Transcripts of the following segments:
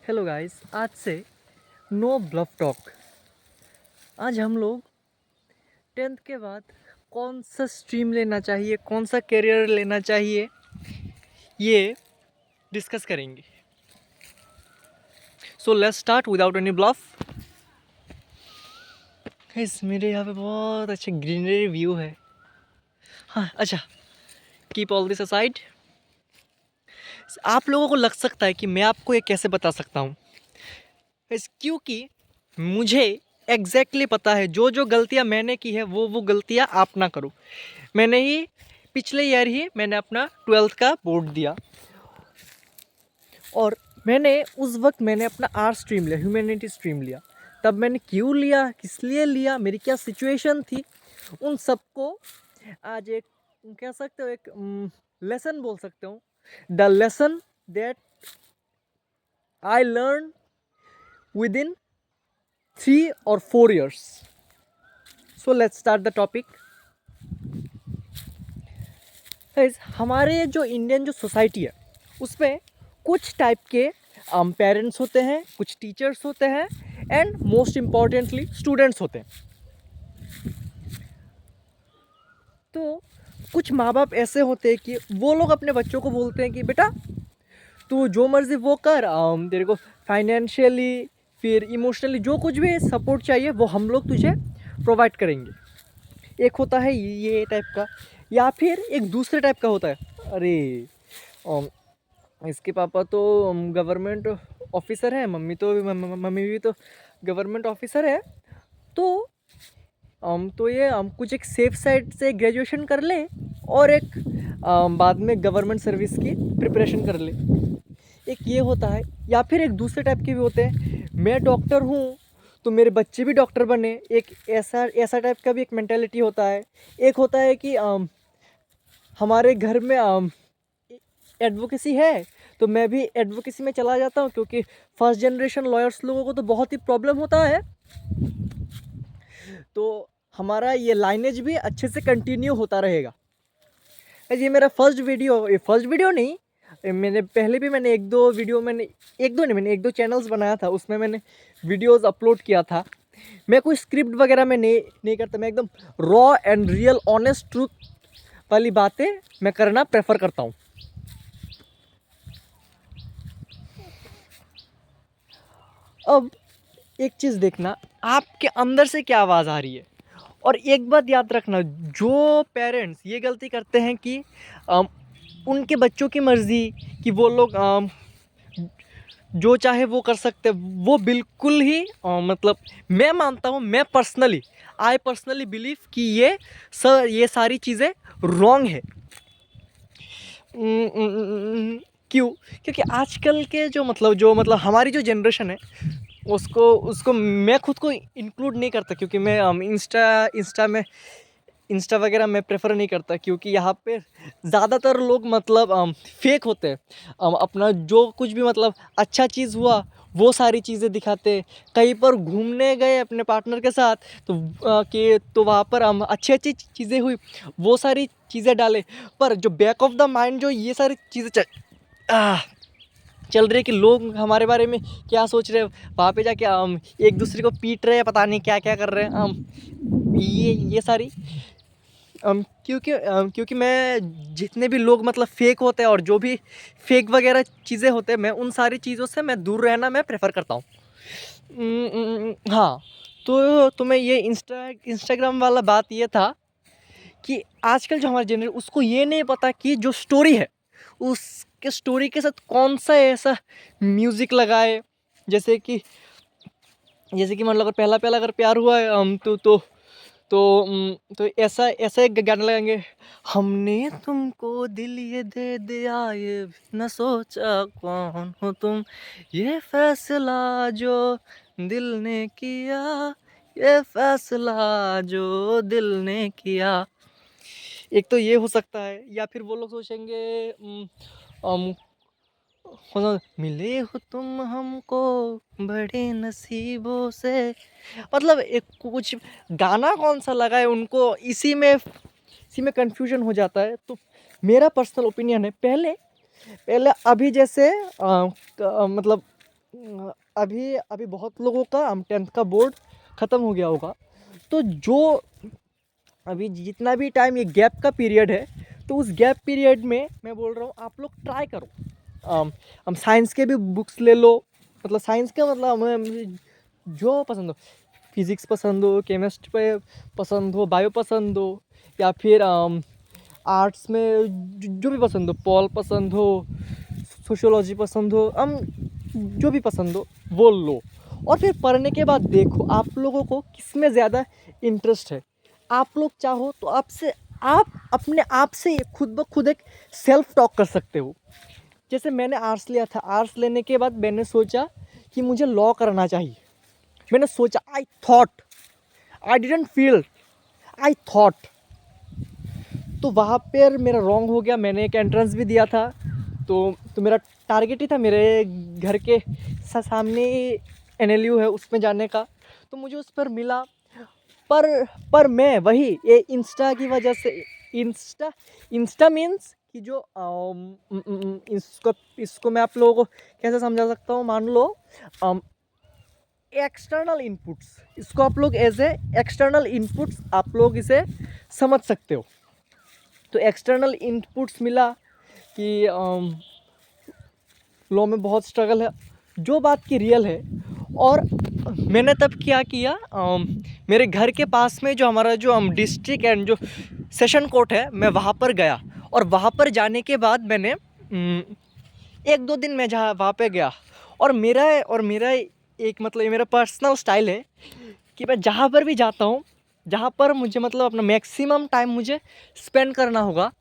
Hello guys, आज से no bulb talk. आज हम लोग 10th के बाद कौन सा स्ट्रीम लेना चाहिए, कौन सा करियर लेना चाहिए, ये डिस्कस करेंगे। So let's start without any bluff. Guys, मेरे यहाँ पे बहुत अच्छे ग्रीनरी व्यू है। हाँ, अच्छा, कीप ऑल दिस असाइड। आप लोगों को लग सकता है कि मैं आपको ये कैसे बता सकता हूँ, क्योंकि मुझे एग्जैक्टली पता है जो जो गलतियाँ मैंने की है वो गलतियाँ आप ना करो। मैंने ही पिछले ईयर ही मैंने अपना 12th का बोर्ड दिया और मैंने उस वक्त मैंने अपना आर्ट स्ट्रीम लिया, ह्यूमैनिटी स्ट्रीम लिया। तब मैंने क्यों लिया, किस लिए लिया, मेरी क्या सिचुएशन थी, उन सबको आज एक कह सकते हो, एक लेसन बोल सकते हो। The lesson that I learn with in 3 or 4 years. So let's start the topic. Guys, हमारे जो इंडियन जो सोसाइटी है उसमें कुछ टाइप के पेरेंट्स होते हैं, कुछ टीचर्स होते हैं एंड मोस्ट इम्पॉर्टेंटली स्टूडेंट्स होते हैं। तो कुछ माँ बाप ऐसे होते हैं कि वो लोग अपने बच्चों को बोलते हैं कि बेटा तू जो मर्ज़ी वो कर, तेरे को फाइनेंशियली फिर इमोशनली जो कुछ भी सपोर्ट चाहिए वो हम लोग तुझे प्रोवाइड करेंगे। एक होता है ये टाइप का, या फिर एक दूसरे टाइप का होता है, अरे इसके पापा तो गवर्नमेंट ऑफिसर हैं, मम्मी भी तो गवर्नमेंट ऑफिसर है, तो ये कुछ एक सेफ साइड से ग्रेजुएशन कर ले और एक बाद में गवर्नमेंट सर्विस की प्रिपरेशन कर ले। एक ये होता है, या फिर एक दूसरे टाइप के भी होते हैं, मैं डॉक्टर हूँ तो मेरे बच्चे भी डॉक्टर बने। एक ऐसा टाइप का भी एक मेंटालिटी होता है। एक होता है कि हमारे घर में एडवोकेसी है तो मैं भी एडवोकेसी में चला जाता हूँ, क्योंकि फर्स्ट जनरेशन लॉयर्स लोगों को तो बहुत ही प्रॉब्लम होता है, तो हमारा ये लाइनेज भी अच्छे से कंटिन्यू होता रहेगा। ये मेरा फर्स्ट वीडियो नहीं, मैंने पहले भी मैंने एक दो चैनल्स बनाया था, उसमें मैंने वीडियोस अपलोड किया था। मैं कोई स्क्रिप्ट वगैरह में नहीं करता, मैं एकदम raw and real honest truth वाली बातें मैं करना प्रेफर करता हूँ। अब एक चीज़ देखना, आपके अंदर से क्या आवाज़ आ रही है। और एक बात याद रखना, जो पेरेंट्स ये गलती करते हैं कि उनके बच्चों की मर्ज़ी कि वो लोग जो चाहे वो कर सकते, वो बिल्कुल ही मतलब मैं मानता हूँ, आई पर्सनली बिलीव कि ये सारी चीज़ें रॉन्ग है। क्यों? क्योंकि आजकल के जो मतलब हमारी जो जनरेशन है उसको मैं खुद को इंक्लूड नहीं करता, क्योंकि मैं इंस्टा वगैरह मैं प्रेफर नहीं करता, क्योंकि यहाँ पे ज़्यादातर लोग मतलब फेक होते हैं। अपना जो कुछ भी मतलब अच्छा चीज़ हुआ वो सारी चीज़ें दिखाते। कहीं पर घूमने गए अपने पार्टनर के साथ तो वहाँ पर अच्छी अच्छी चीज़ें हुई, वो सारी चीज़ें डाले। पर जो बैक ऑफ द माइंड जो ये सारी चीज़ें चल रही है कि लोग हमारे बारे में क्या सोच रहे हैं, वहाँ पे जाके एक दूसरे को पीट रहे हैं, पता नहीं क्या क्या कर रहे हैं, ये सारी क्योंकि मैं जितने भी लोग मतलब फेक होते हैं और जो भी फेक वगैरह चीज़ें होते हैं, मैं उन सारी चीज़ों से मैं दूर रहना मैं प्रेफर करता हूँ। हाँ, तो मैं ये इंस्टाग्राम वाला बात ये था कि आजकल जो हमारी जनरेशन, उसको ये नहीं पता कि जो स्टोरी है उसके स्टोरी के साथ कौन सा ऐसा म्यूज़िक लगाए। जैसे कि मतलब अगर पहला अगर प्यार हुआ है तो ऐसा एक गाना लगाएंगे, हमने तुमको दिल ये दे दिया, ये न सोचा कौन हो तुम, ये फैसला जो दिल ने किया, ये फैसला जो दिल ने किया। एक तो ये हो सकता है, या फिर वो लोग सोचेंगे मिले हो तुम हमको बड़े नसीबों से। मतलब एक कुछ गाना कौन सा लगा है उनको, इसी में कंफ्यूजन हो जाता है। तो मेरा पर्सनल ओपिनियन है, पहले अभी जैसे मतलब अभी अभी बहुत लोगों का 10th का बोर्ड ख़त्म हो गया होगा, तो जो अभी जितना भी टाइम ये गैप का पीरियड है, तो उस गैप पीरियड में मैं बोल रहा हूँ आप लोग ट्राई करो। हम साइंस के भी बुक्स ले लो, मतलब साइंस का मतलब हमें जो पसंद हो, फिज़िक्स पसंद हो, केमिस्ट्री पे पसंद हो, बायो पसंद हो, या फिर आर्ट्स में जो भी पसंद हो, पॉल पसंद हो, सोशियोलॉजी पसंद हो, हम जो भी पसंद हो वो लो। और फिर पढ़ने के बाद देखो आप लोगों को किस में ज़्यादा इंटरेस्ट है। आप लोग चाहो तो आप अपने आप से खुद ब खुद एक सेल्फ टॉक कर सकते हो। जैसे मैंने आर्ट्स लिया था, आर्ट्स लेने के बाद मैंने सोचा कि मुझे लॉ करना चाहिए। मैंने सोचा, I thought, I didn't feel, I thought. तो वहाँ पर मेरा रॉन्ग हो गया। मैंने एक एंट्रेंस भी दिया था, तो मेरा टारगेट ही था मेरे घर के सामने NLU है उसमें जाने का, तो मुझे उस पर मिला। पर मैं वही ये इंस्टा की वजह से, इंस्टा मीन्स कि जो इसको मैं आप लोगों को कैसे समझा सकता हूँ, मान लो एक्सटर्नल इनपुट्स, इसको आप लोग एज ए एक्सटर्नल इनपुट्स आप लोग इसे समझ सकते हो। तो एक्सटर्नल इनपुट्स मिला कि लॉ में बहुत स्ट्रगल है, जो बात की रियल है। और मैंने तब क्या किया, मेरे घर के पास में जो हमारा जो डिस्ट्रिक्ट एंड जो सेशन कोर्ट है, मैं वहाँ पर गया। और वहाँ पर जाने के बाद मैंने 1-2 दिन मैं जहाँ वहाँ पे गया, और मेरा एक मतलब ये मेरा पर्सनल स्टाइल है कि मैं जहाँ पर भी जाता हूँ, जहाँ पर मुझे मतलब अपना मैक्सिमम टाइम मुझे स्पेंड करना होगा,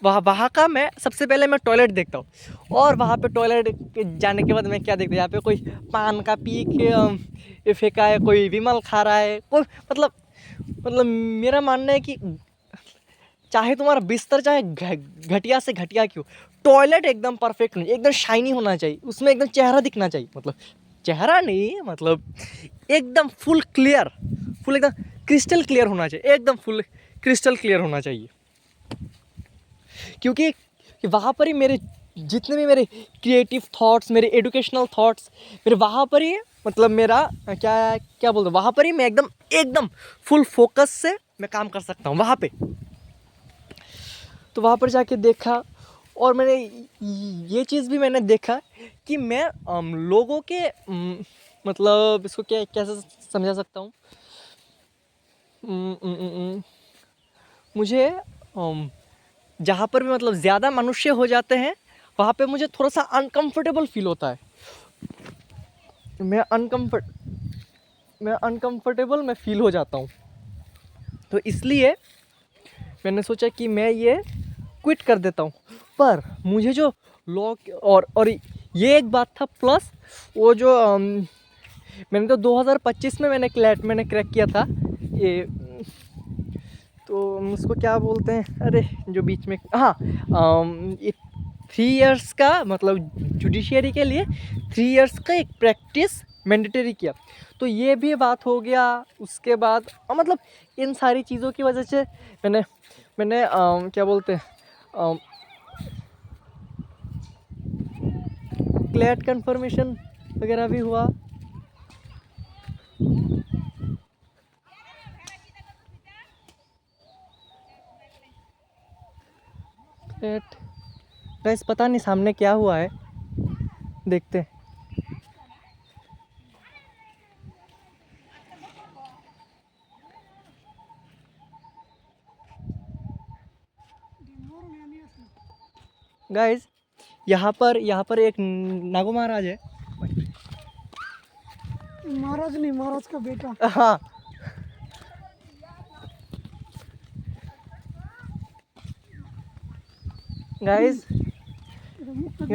वहाँ का मैं सबसे पहले मैं टॉयलेट देखता हूँ। और वहाँ पे टॉयलेट के जाने के बाद मैं क्या देखता हूँ, यहाँ पे कोई पान का पी के फेंका है, कोई विमल खा रहा है, कोई मतलब मेरा मानना है कि चाहे तुम्हारा बिस्तर चाहे घटिया से घटिया क्यों, टॉयलेट एकदम परफेक्ट नहीं, एकदम शाइनी होना चाहिए, उसमें एकदम चेहरा दिखना चाहिए, मतलब चेहरा नहीं, मतलब एकदम फुल क्लियर, फुल एकदम क्रिस्टल क्लियर होना चाहिए, एकदम फुल क्रिस्टल क्लियर होना चाहिए। क्योंकि वहाँ पर ही मेरे जितने भी मेरे क्रिएटिव थॉट्स, मेरे एजुकेशनल थॉट्स, मेरे वहाँ पर ही मतलब मेरा क्या क्या बोलते हैं, वहाँ पर ही मैं एकदम एकदम फुल फोकस से मैं काम कर सकता हूँ वहाँ पे। तो वहाँ पर जाके देखा, और मैंने ये चीज़ भी मैंने देखा कि मैं लोगों के मतलब इसको क्या कैसे समझा सकता हूँ, मुझे जहाँ पर भी मतलब ज़्यादा मनुष्य हो जाते हैं, वहाँ पे मुझे थोड़ा सा अनकंफर्टेबल फील होता है। मैं अनकंफर्टेबल मैं फील हो जाता हूँ। तो इसलिए मैंने सोचा कि मैं ये क्विट कर देता हूँ। पर मुझे जो लॉ और ये एक बात था, प्लस वो जो मैंने तो 2025 में मैंने क्रैक किया था ये, तो उसको क्या बोलते हैं, अरे जो बीच में, हाँ, ये 3 इयर्स का मतलब जुडिशियरी के लिए 3 इयर्स का एक प्रैक्टिस मैंडेटरी किया। तो ये भी बात हो गया। उसके बाद मतलब इन सारी चीज़ों की वजह से मैंने क्या बोलते हैं, क्लैट कन्फर्मेशन वगैरह भी हुआ। क्लैट, गाइस पता नहीं सामने क्या हुआ है, देखते हैं। गाइस यहाँ पर एक नागो महाराज है। महाराज नहीं, महाराज का बेटा। हाँ, गाइस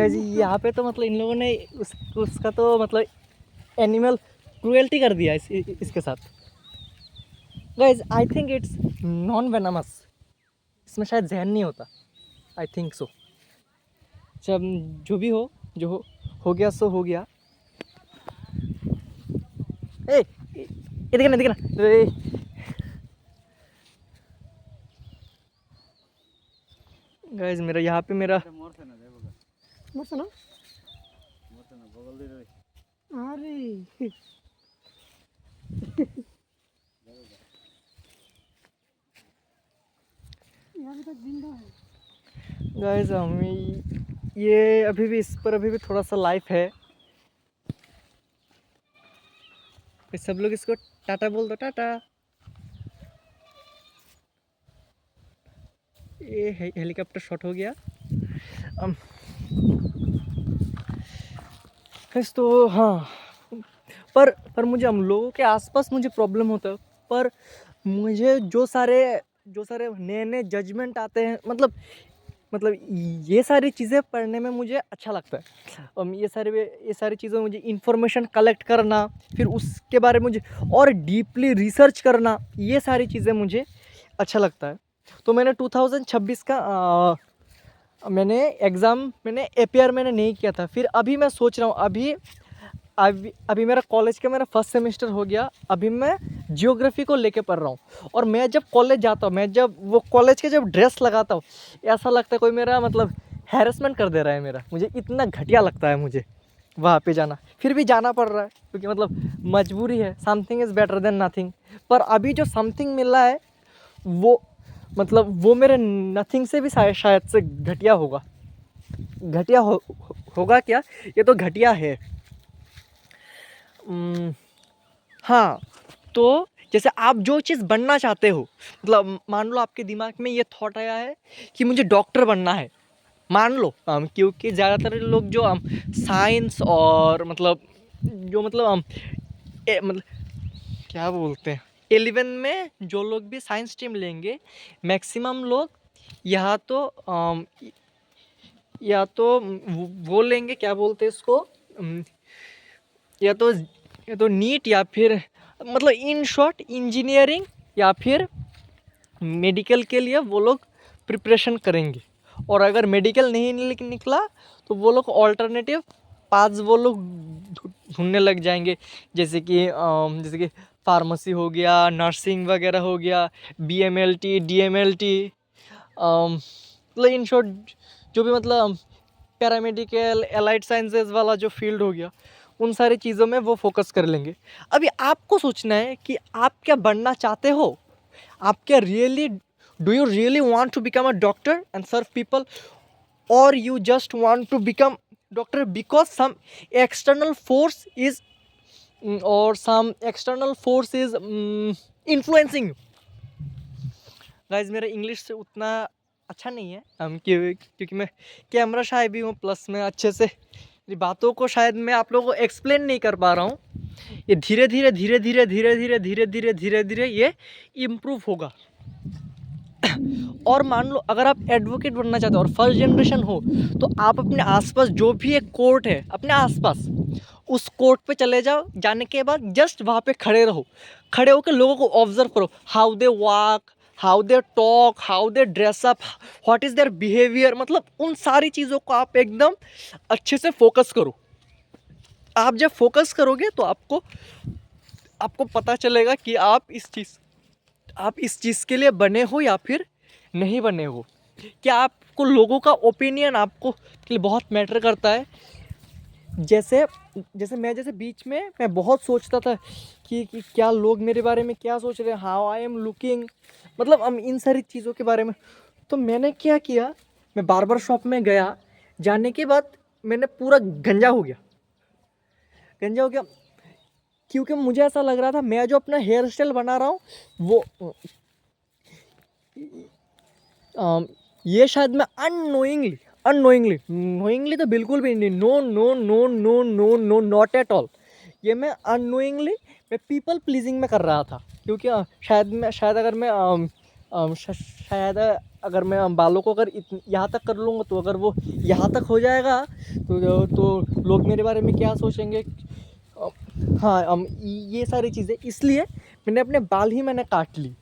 यहाँ पे तो मतलब इन लोगों ने उसका तो मतलब एनिमल क्रुएल्टी कर दिया इसके साथ। Guys I think it's non venomous, इसमें शायद जहन नहीं होता, आई थिंक सो। जब जो भी हो, हो गया सो हो गया। ए देखना देखना, गाइस मेरा यहाँ पे मेरा मरছে না यहाँ अभी तक जिंदा है। गाइस हम ये अभी भी इस पर अभी भी थोड़ा सा लाइफ है। फिर सब लोग इसको टाटा बोल दो, टाटा। ये हेलीकॉप्टर शॉट हो गया। अम, गाइस तो हाँ, पर मुझे हम लोगों के आसपास मुझे प्रॉब्लम होता है। पर मुझे जो सारे नए नए जजमेंट आते हैं, मतलब ये सारी चीज़ें पढ़ने में मुझे अच्छा लगता है। ये सारी चीज़ें मुझे इंफॉर्मेशन कलेक्ट करना, फिर उसके बारे में मुझे और डीपली रिसर्च करना, ये सारी चीज़ें मुझे अच्छा लगता है। तो मैंने 2026 का मैंने एग्ज़ाम मैंने एपीआर मैंने नहीं किया था। फिर अभी मैं सोच रहा हूँ, अभी मेरा कॉलेज का मेरा फर्स्ट सेमेस्टर हो गया। अभी मैं जियोग्राफी को लेके पढ़ रहा हूँ। और मैं जब कॉलेज जाता हूँ, मैं जब वो कॉलेज के जब ड्रेस लगाता हूँ, ऐसा लगता है कोई मेरा मतलब हैरेसमेंट कर दे रहा है मेरा। मुझे इतना घटिया लगता है मुझे वहाँ पे जाना। फिर भी जाना पड़ रहा है क्योंकि मतलब मजबूरी है। Something is better than nothing. पर अभी जो समथिंग मिल रहा है वो मेरे नथिंग से भी शायद से घटिया होगा। होगा क्या, ये तो घटिया है। हाँ, तो जैसे आप जो चीज़ बनना चाहते हो, मतलब मान लो आपके दिमाग में ये थॉट आया है कि मुझे डॉक्टर बनना है, मान लो। क्योंकि ज़्यादातर लोग जो साइंस और मतलब क्या बोलते हैं, 11 में जो लोग भी साइंस स्ट्रीम लेंगे, मैक्सिमम लोग या तो वो लेंगे, क्या बोलते हैं इसको, या तो नीट या फिर मतलब इन शॉर्ट इंजीनियरिंग या फिर मेडिकल के लिए वो लोग प्रिपरेशन करेंगे। और अगर मेडिकल नहीं निकला तो वो लोग ऑल्टरनेटिव पाथ्स वो लोग ढूंढने लग जाएंगे। जैसे कि फार्मेसी हो गया, नर्सिंग वगैरह हो गया, बीएमएलटी, डीएमएलटी, मतलब इन शॉर्ट जो भी मतलब पैरामेडिकल एलाइड साइंसेज वाला जो फील्ड हो गया, उन सारी चीज़ों में वो फोकस कर लेंगे। अभी आपको सोचना है कि आप क्या बनना चाहते हो। आप क्या really do you really want to become a doctor and serve people, और you just want to become doctor because some external force is influencing. Guys मेरा इंग्लिश से उतना अच्छा नहीं है, क्योंकि मैं कैमरा शाय भी हूँ, प्लस मैं अच्छे से मेरी बातों को शायद मैं आप लोगों को एक्सप्लेन नहीं कर पा रहा हूँ। ये धीरे धीरे ये इम्प्रूव होगा। और मान लो अगर आप एडवोकेट बनना चाहते हो और फर्स्ट जनरेशन हो, तो आप अपने आसपास जो भी एक कोर्ट है अपने आसपास, उस कोर्ट पे चले जाओ। जाने के बाद जस्ट वहाँ पे खड़े रहो, खड़े होकर लोगों को ऑब्जर्व करो, how they walk, how they talk, how they dress up, what is their behaviour. मतलब उन सारी चीज़ों को आप एकदम अच्छे से फोकस करो। आप जब फोकस करोगे तो आपको पता चलेगा कि आप इस चीज़ के लिए बने हो या फिर नहीं बने हो। क्या आपको लोगों का ओपिनियन आपको के लिए बहुत मैटर करता है। जैसे बीच में मैं बहुत सोचता था कि क्या लोग मेरे बारे में क्या सोच रहे हैं, हाउ आई एम लुकिंग, मतलब हम इन सारी चीज़ों के बारे में। तो मैंने क्या किया, मैं बार्बर शॉप में गया। जाने के बाद मैंने पूरा गंजा हो गया क्योंकि मुझे ऐसा लग रहा था मैं जो अपना हेयर स्टाइल बना रहा हूँ वो ये शायद मैं नोइंगली तो बिल्कुल भी नहीं, नो नॉट एट ऑल। ये मैं अननोइंगली मैं पीपल प्लीजिंग में कर रहा था। क्योंकि शायद अगर मैं बालों को अगर यहाँ तक कर लूँगा, तो अगर वो यहाँ तक हो जाएगा तो लोग मेरे बारे में क्या सोचेंगे। हाँ, ये सारी चीज़ें, इसलिए मैंने अपने बाल ही मैंने काट ली।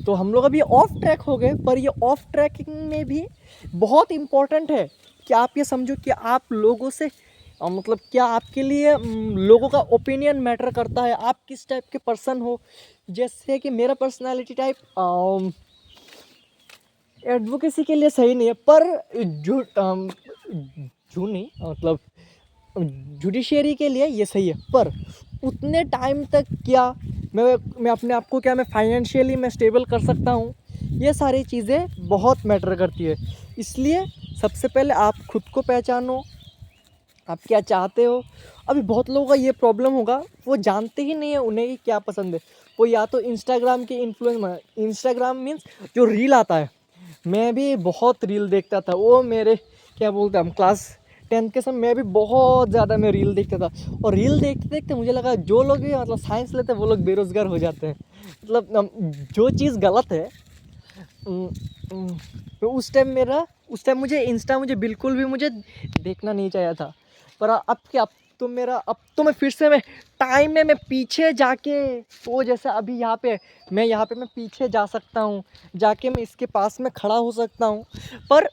तो हम लोग अभी ऑफ ट्रैक हो गए, पर ये ऑफ ट्रैकिंग में भी बहुत इम्पोर्टेंट है कि आप ये समझो कि आप लोगों से मतलब क्या आपके लिए लोगों का ओपिनियन मैटर करता है, आप किस टाइप के पर्सन हो। जैसे कि मेरा पर्सनालिटी टाइप एडवोकेसी के लिए सही नहीं है, पर जो नहीं मतलब जुडिशरी के लिए ये सही है, पर उतने टाइम तक क्या मैं अपने आप को क्या मैं फाइनेंशियली मैं स्टेबल कर सकता हूँ, ये सारी चीज़ें बहुत मैटर करती है। इसलिए सबसे पहले आप खुद को पहचानो, आप क्या चाहते हो। अभी बहुत लोगों का ये प्रॉब्लम होगा, वो जानते ही नहीं है उन्हें कि क्या पसंद है। वो या तो इंस्टाग्राम के इन्फ्लुएंस, इंस्टाग्राम मीन्स जो रील आता है, मैं भी बहुत रील देखता था। वो मेरे क्या बोलते हैं, हम क्लास 10th के समय मैं भी बहुत ज़्यादा मैं रील देखता था। और रील देखते देखते मुझे लगा जो लोग भी मतलब साइंस लेते हैं वो लोग बेरोज़गार हो जाते हैं। मतलब जो चीज़ गलत है, तो उस टाइम मुझे इंस्टा मुझे बिल्कुल भी मुझे देखना नहीं चाहिए था। पर अब क्या, अब तो मैं फिर से मैं टाइम में मैं पीछे जाके, वो जैसा अभी यहाँ पे मैं पीछे जा सकता हूँ, जाके मैं इसके पास में खड़ा हो सकता हूँ। पर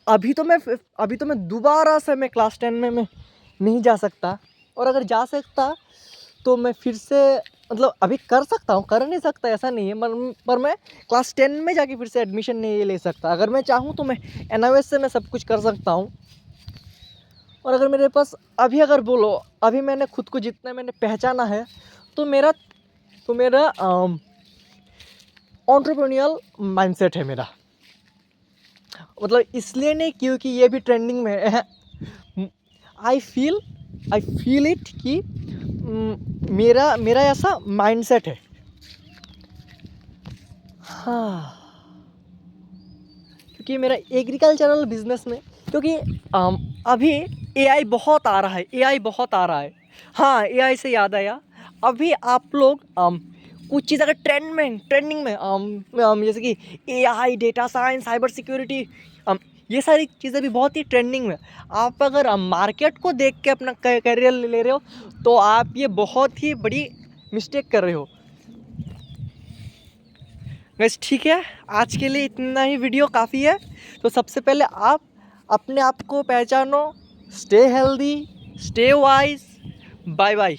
अभी तो मैं दोबारा से मैं क्लास 10 में मैं नहीं जा सकता। और अगर जा सकता तो मैं फिर से मतलब अभी कर सकता हूँ, कर नहीं सकता ऐसा नहीं है, पर मैं क्लास 10 में जाके फिर से एडमिशन नहीं ले सकता। अगर मैं चाहूँ तो मैं NIOS से मैं सब कुछ कर सकता हूँ। और अगर मेरे पास अगर बोलो, अभी मैंने खुद को जितना मैंने पहचाना है, तो मेरा एंटरप्रेन्योरियल माइंडसेट है मेरा। मतलब इसलिए नहीं क्योंकि ये भी ट्रेंडिंग में है। आई फील इट कि मेरा ऐसा माइंडसेट है। हाँ, क्योंकि मेरा एग्रीकल्चरल बिजनेस में, क्योंकि अभी AI बहुत आ रहा है। हाँ, AI से याद आया, अभी आप लोग कुछ चीज़ अगर ट्रेंडिंग में जैसे कि AI, data science, cyber security, ये सारी चीज़ें भी बहुत ही ट्रेंडिंग में। आप अगर मार्केट को देख के अपना करियर ले रहे हो तो आप ये बहुत ही बड़ी मिस्टेक कर रहे हो। बस ठीक है, आज के लिए इतना ही वीडियो काफ़ी है। तो सबसे पहले आप अपने आप को पहचानो, stay healthy, stay wise, bye bye.